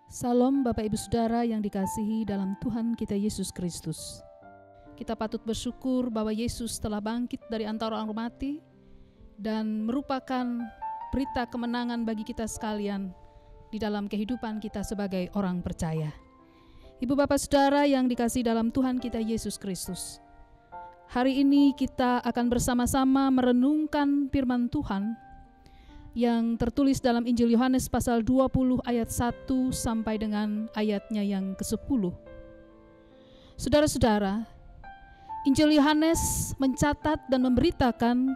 Salam Bapak Ibu Saudara yang dikasihi dalam Tuhan kita Yesus Kristus. Kita patut bersyukur bahwa Yesus telah bangkit dari antara orang mati dan merupakan berita kemenangan bagi kita sekalian di dalam kehidupan kita sebagai orang percaya. Ibu Bapak Saudara yang dikasihi dalam Tuhan kita Yesus Kristus. Hari ini kita akan bersama-sama merenungkan firman Tuhan yang tertulis dalam Injil Yohanes pasal 20 ayat 1 sampai dengan ayatnya yang ke-10. Saudara-saudara, Injil Yohanes mencatat dan memberitakan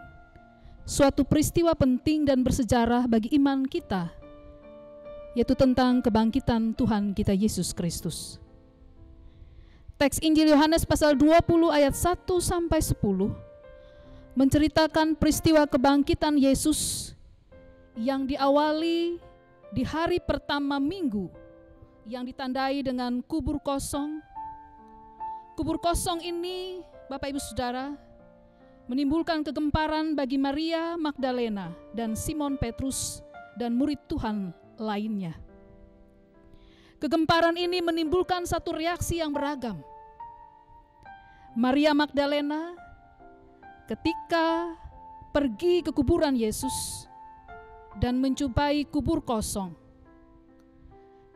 suatu peristiwa penting dan bersejarah bagi iman kita, yaitu tentang kebangkitan Tuhan kita Yesus Kristus. Teks Injil Yohanes pasal 20 ayat 1 sampai 10 menceritakan peristiwa kebangkitan Yesus yang diawali di hari pertama minggu yang ditandai dengan kubur kosong. Kubur kosong ini, Bapak Ibu Saudara, menimbulkan kegemparan bagi Maria Magdalena dan Simon Petrus dan murid Tuhan lainnya. Kegemparan ini menimbulkan satu reaksi yang beragam. Maria Magdalena ketika pergi ke kuburan Yesus dan menjumpai kubur kosong,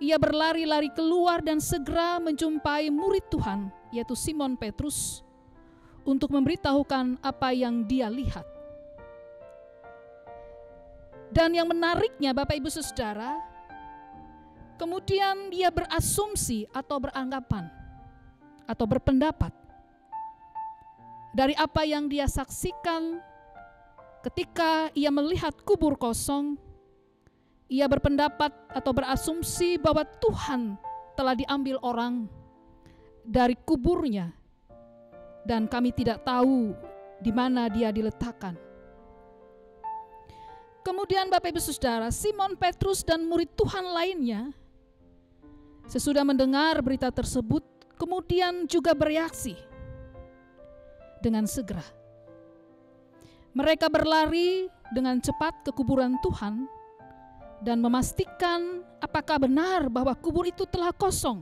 ia berlari-lari keluar dan segera menjumpai murid Tuhan, yaitu Simon Petrus, untuk memberitahukan apa yang dia lihat. Dan yang menariknya Bapak Ibu Saudara, kemudian dia berasumsi atau beranggapan atau berpendapat dari apa yang dia saksikan. Ketika ia melihat kubur kosong, ia berpendapat atau berasumsi bahwa Tuhan telah diambil orang dari kuburnya dan kami tidak tahu di mana dia diletakkan. Kemudian Bapak Ibu Saudara, Simon Petrus dan murid Tuhan lainnya sesudah mendengar berita tersebut kemudian juga bereaksi dengan segera. Mereka berlari dengan cepat ke kuburan Tuhan dan memastikan apakah benar bahwa kubur itu telah kosong.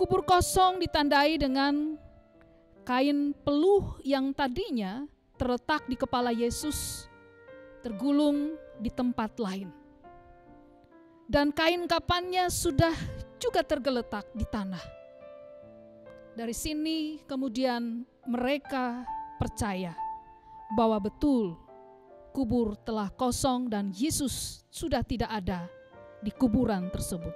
Kubur kosong ditandai dengan kain peluh yang tadinya terletak di kepala Yesus tergulung di tempat lain. Dan kain kafannya sudah juga tergeletak di tanah. Dari sini kemudian mereka percaya bahwa betul kubur telah kosong dan Yesus sudah tidak ada di kuburan tersebut.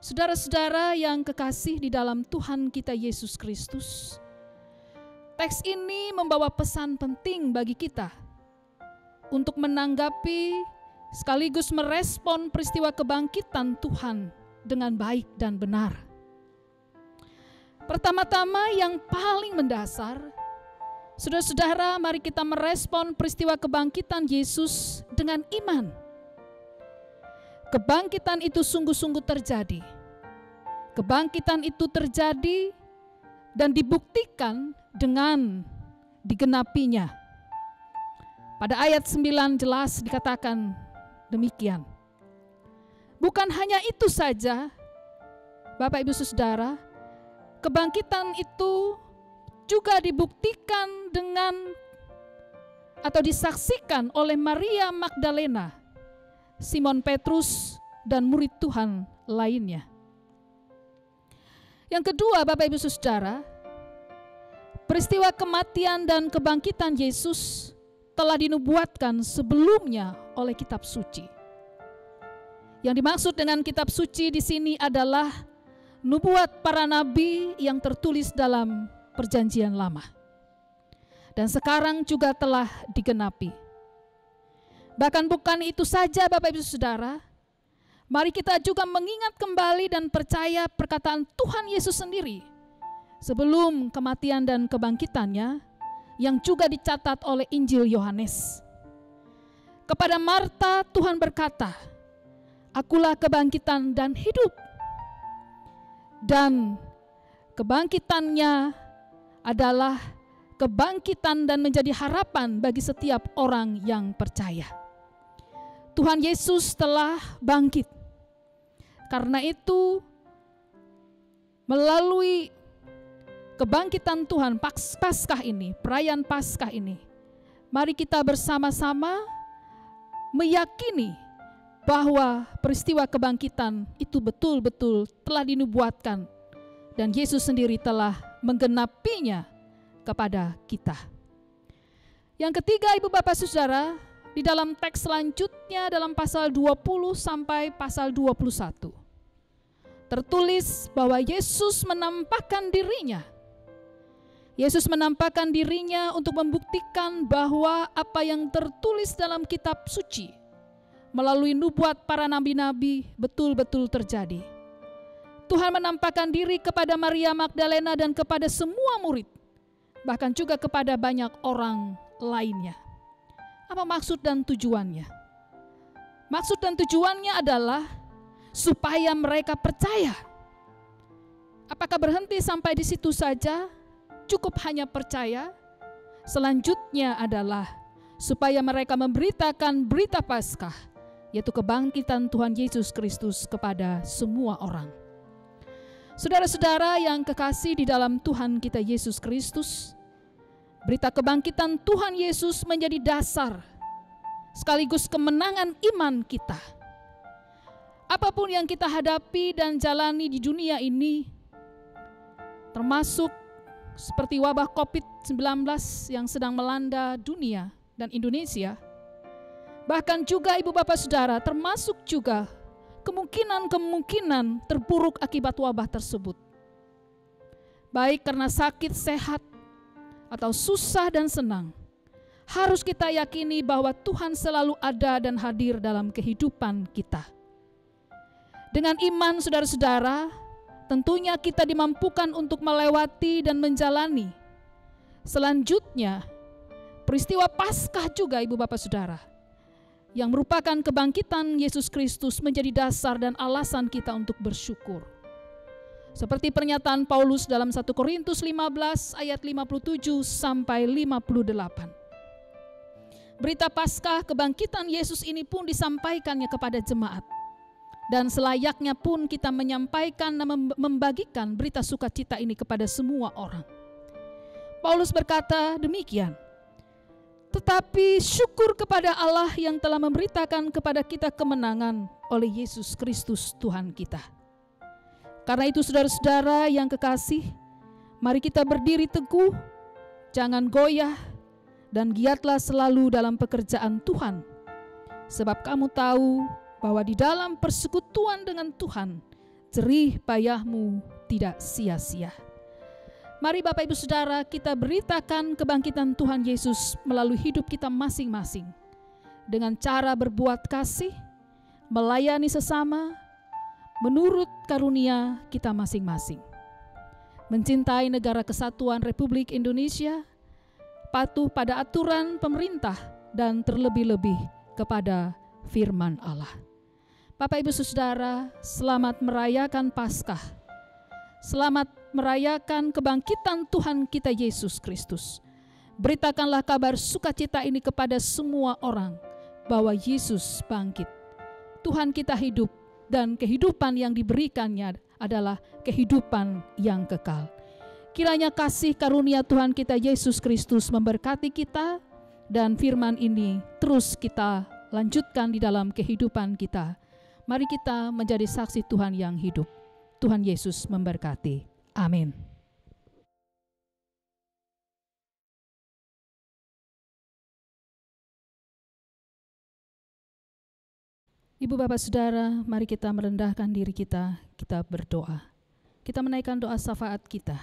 Saudara-saudara yang kekasih di dalam Tuhan kita Yesus Kristus, teks ini membawa pesan penting bagi kita untuk menanggapi sekaligus merespon peristiwa kebangkitan Tuhan dengan baik dan benar. Pertama-tama yang paling mendasar, saudara-saudara, mari kita merespon peristiwa kebangkitan Yesus dengan iman. Kebangkitan itu sungguh-sungguh terjadi. Kebangkitan itu terjadi dan dibuktikan dengan digenapinya. Pada ayat 9 jelas dikatakan demikian. Bukan hanya itu saja, Bapak Ibu Saudara, kebangkitan itu juga dibuktikan dengan atau disaksikan oleh Maria Magdalena, Simon Petrus, dan murid Tuhan lainnya. Yang kedua, Bapak Ibu Saudara, peristiwa kematian dan kebangkitan Yesus telah dinubuatkan sebelumnya oleh kitab suci. Yang dimaksud dengan kitab suci di sini adalah nubuat para nabi yang tertulis dalam Perjanjian Lama. Dan sekarang juga telah digenapi. Bahkan bukan itu saja Bapak Ibu Saudara, mari kita juga mengingat kembali dan percaya perkataan Tuhan Yesus sendiri sebelum kematian dan kebangkitannya yang juga dicatat oleh Injil Yohanes. Kepada Marta Tuhan berkata, "Akulah kebangkitan dan hidup." Dan kebangkitannya adalah kebangkitan dan menjadi harapan bagi setiap orang yang percaya. Tuhan Yesus telah bangkit. Karena itu, melalui kebangkitan Tuhan, Paskah ini, perayaan Paskah ini, mari kita bersama-sama meyakini bahwa peristiwa kebangkitan itu betul-betul telah dinubuatkan dan Yesus sendiri telah menggenapinya kepada kita. Yang ketiga, Ibu Bapak Saudara, di dalam teks selanjutnya dalam pasal 20 sampai pasal 21, tertulis bahwa Yesus menampakkan dirinya. Yesus menampakkan dirinya untuk membuktikan bahwa apa yang tertulis dalam kitab suci melalui nubuat para nabi-nabi betul-betul terjadi. Tuhan menampakkan diri kepada Maria Magdalena dan kepada semua murid, bahkan juga kepada banyak orang lainnya. Apa maksud dan tujuannya? Maksud dan tujuannya adalah supaya mereka percaya. Apakah berhenti sampai di situ saja? Cukup hanya percaya? Selanjutnya adalah supaya mereka memberitakan berita Paskah, yaitu kebangkitan Tuhan Yesus Kristus kepada semua orang. Saudara-saudara yang kekasih di dalam Tuhan kita Yesus Kristus, berita kebangkitan Tuhan Yesus menjadi dasar sekaligus kemenangan iman kita. Apapun yang kita hadapi dan jalani di dunia ini, termasuk seperti wabah COVID-19 yang sedang melanda dunia dan Indonesia, bahkan juga Ibu Bapak Saudara, termasuk juga kemungkinan terburuk akibat wabah tersebut. Baik karena sakit, sehat, atau susah dan senang, harus kita yakini bahwa Tuhan selalu ada dan hadir dalam kehidupan kita. Dengan iman saudara-saudara, tentunya kita dimampukan untuk melewati dan menjalani selanjutnya peristiwa Paskah juga, Ibu Bapak Saudara, yang merupakan kebangkitan Yesus Kristus menjadi dasar dan alasan kita untuk bersyukur. Seperti pernyataan Paulus dalam 1 Korintus 15 ayat 57 sampai 58. Berita Paskah kebangkitan Yesus ini pun disampaikannya kepada jemaat. Dan selayaknya pun kita menyampaikan dan membagikan berita sukacita ini kepada semua orang. Paulus berkata demikian, tetapi syukur kepada Allah yang telah memberitakan kepada kita kemenangan oleh Yesus Kristus Tuhan kita. Karena itu saudara-saudara yang kekasih, mari kita berdiri teguh, jangan goyah, dan giatlah selalu dalam pekerjaan Tuhan. Sebab kamu tahu bahwa di dalam persekutuan dengan Tuhan, jerih payahmu tidak sia-sia. Mari Bapak Ibu Saudara, kita beritakan kebangkitan Tuhan Yesus melalui hidup kita masing-masing. Dengan cara berbuat kasih, melayani sesama, menurut karunia kita masing-masing. Mencintai negara kesatuan Republik Indonesia, patuh pada aturan pemerintah, dan terlebih-lebih kepada firman Allah. Bapak Ibu Saudara, selamat merayakan Paskah. Selamat merayakan kebangkitan Tuhan kita Yesus Kristus. Beritakanlah kabar sukacita ini kepada semua orang bahwa Yesus bangkit. Tuhan kita hidup dan kehidupan yang diberikannya adalah kehidupan yang kekal. Kiranya kasih karunia Tuhan kita Yesus Kristus memberkati kita dan firman ini terus kita lanjutkan di dalam kehidupan kita. Mari kita menjadi saksi Tuhan yang hidup. Tuhan Yesus memberkati. Amin. Ibu Bapak Saudara, mari kita merendahkan diri kita berdoa. Kita menaikkan doa syafaat kita.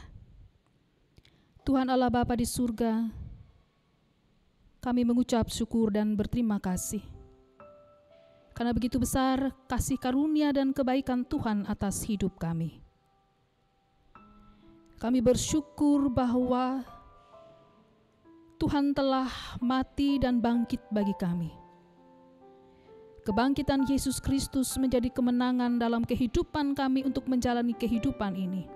Tuhan Allah Bapa di surga, kami mengucap syukur dan berterima kasih. Karena begitu besar kasih karunia dan kebaikan Tuhan atas hidup kami. Kami bersyukur bahwa Tuhan telah mati dan bangkit bagi kami. Kebangkitan Yesus Kristus menjadi kemenangan dalam kehidupan kami untuk menjalani kehidupan ini.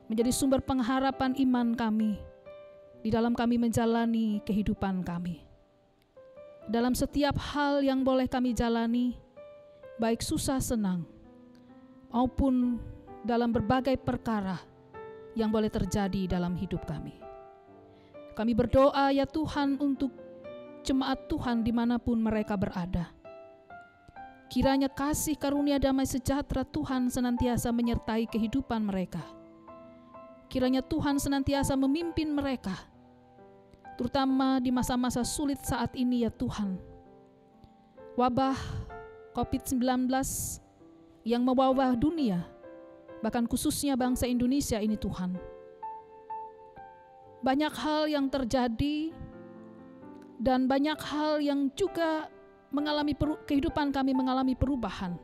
Menjadi sumber pengharapan iman kami di dalam kami menjalani kehidupan kami. dalam setiap hal yang boleh kami jalani, baik susah senang, maupun dalam berbagai perkara yang boleh terjadi dalam hidup kami. Kami berdoa ya Tuhan untuk jemaat Tuhan dimanapun mereka berada. Kiranya kasih karunia damai sejahtera Tuhan senantiasa menyertai kehidupan mereka. Kiranya Tuhan senantiasa memimpin mereka, terutama di masa-masa sulit saat ini ya Tuhan. Wabah COVID-19 yang mewabah dunia, bahkan khususnya bangsa Indonesia ini Tuhan. Banyak hal yang terjadi dan banyak hal yang juga kehidupan kami mengalami perubahan.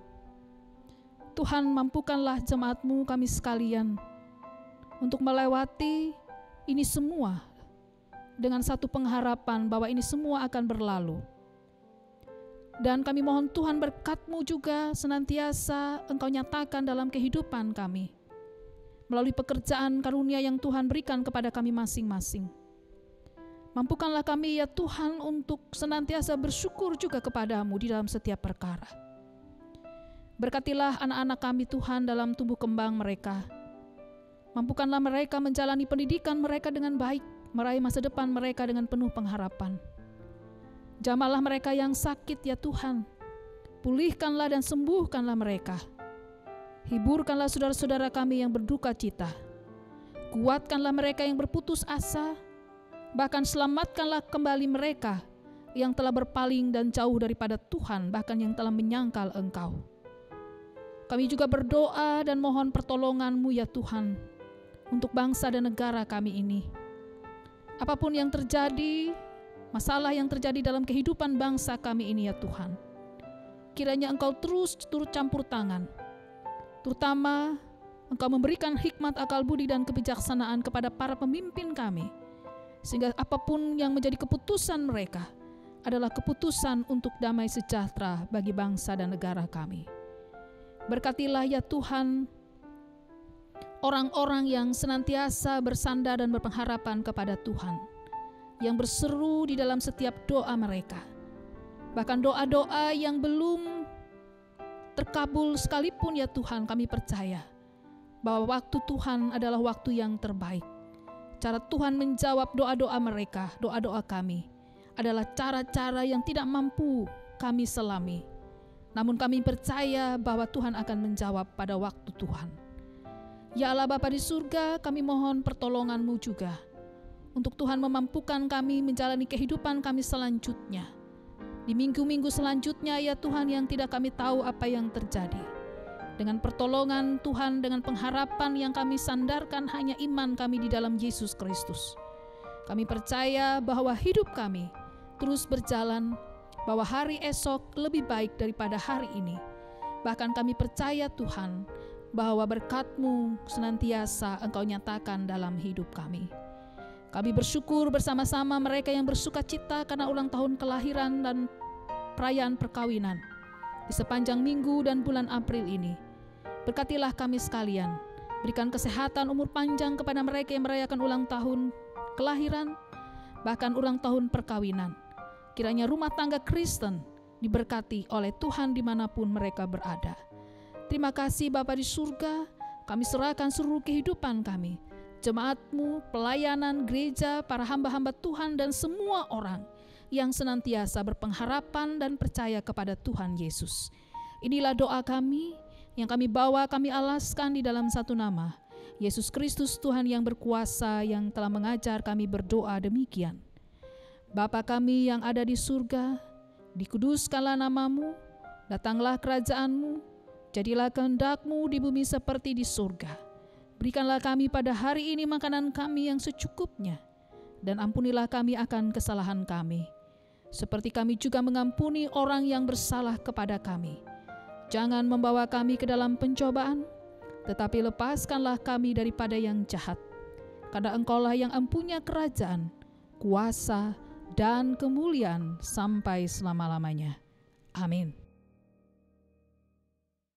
Tuhan, mampukanlah jemaat-Mu kami sekalian untuk melewati ini semua dengan satu pengharapan bahwa ini semua akan berlalu. Dan kami mohon Tuhan berkat-Mu juga senantiasa Engkau nyatakan dalam kehidupan kami melalui pekerjaan karunia yang Tuhan berikan kepada kami masing-masing. Mampukanlah kami ya Tuhan untuk senantiasa bersyukur juga kepada-Mu di dalam setiap perkara. Berkatilah anak-anak kami Tuhan dalam tumbuh kembang mereka. Mampukanlah mereka menjalani pendidikan mereka dengan baik, meraih masa depan mereka dengan penuh pengharapan. Jamahlah mereka yang sakit ya Tuhan. Pulihkanlah dan sembuhkanlah mereka. Hiburkanlah saudara-saudara kami yang berduka cita. Kuatkanlah mereka yang berputus asa. Bahkan selamatkanlah kembali mereka yang telah berpaling dan jauh daripada Tuhan, bahkan yang telah menyangkal Engkau. Kami juga berdoa dan mohon pertolongan-Mu ya Tuhan untuk bangsa dan negara kami ini. Apapun yang terjadi, masalah yang terjadi dalam kehidupan bangsa kami ini ya Tuhan, kiranya Engkau terus turut campur tangan, terutama Engkau memberikan hikmat, akal budi dan kebijaksanaan kepada para pemimpin kami, sehingga apapun yang menjadi keputusan mereka adalah keputusan untuk damai sejahtera bagi bangsa dan negara kami. Berkatilah ya Tuhan orang-orang yang senantiasa bersandar dan berpengharapan kepada Tuhan, yang berseru di dalam setiap doa mereka. Bahkan doa-doa yang belum terkabul sekalipun ya Tuhan, kami percaya bahwa waktu Tuhan adalah waktu yang terbaik. Cara Tuhan menjawab doa-doa mereka, doa-doa kami, adalah cara-cara yang tidak mampu kami selami. Namun kami percaya bahwa Tuhan akan menjawab pada waktu Tuhan. Ya Allah Bapa di surga, kami mohon pertolongan-Mu juga untuk Tuhan memampukan kami menjalani kehidupan kami selanjutnya. Di minggu-minggu selanjutnya ya Tuhan, yang tidak kami tahu apa yang terjadi. Dengan pertolongan Tuhan, dengan pengharapan yang kami sandarkan hanya iman kami di dalam Yesus Kristus. Kami percaya bahwa hidup kami terus berjalan, bahwa hari esok lebih baik daripada hari ini. Bahkan kami percaya Tuhan, bahwa berkat-Mu senantiasa Engkau nyatakan dalam hidup kami. Kami bersyukur bersama-sama mereka yang bersuka cita karena ulang tahun kelahiran dan perayaan perkawinan di sepanjang minggu dan bulan April ini. Berkatilah kami sekalian, berikan kesehatan umur panjang kepada mereka yang merayakan ulang tahun kelahiran, bahkan ulang tahun perkawinan. Kiranya rumah tangga Kristen diberkati oleh Tuhan dimanapun mereka berada. Terima kasih Bapa di surga, kami serahkan seluruh kehidupan kami, jemaat-Mu, pelayanan, gereja, para hamba-hamba Tuhan dan semua orang yang senantiasa berpengharapan dan percaya kepada Tuhan Yesus. Inilah doa kami yang kami bawa, kami alaskan di dalam satu nama, Yesus Kristus Tuhan yang berkuasa, yang telah mengajar kami berdoa demikian. Bapa kami yang ada di surga, dikuduskanlah nama-Mu, datanglah kerajaan-Mu, jadilah kehendak-Mu di bumi seperti di surga. Berikanlah kami pada hari ini makanan kami yang secukupnya, dan ampunilah kami akan kesalahan kami, seperti kami juga mengampuni orang yang bersalah kepada kami. Jangan membawa kami ke dalam pencobaan, tetapi lepaskanlah kami daripada yang jahat. Karena Engkaulah yang empunya kerajaan, kuasa, dan kemuliaan sampai selama-lamanya. Amin.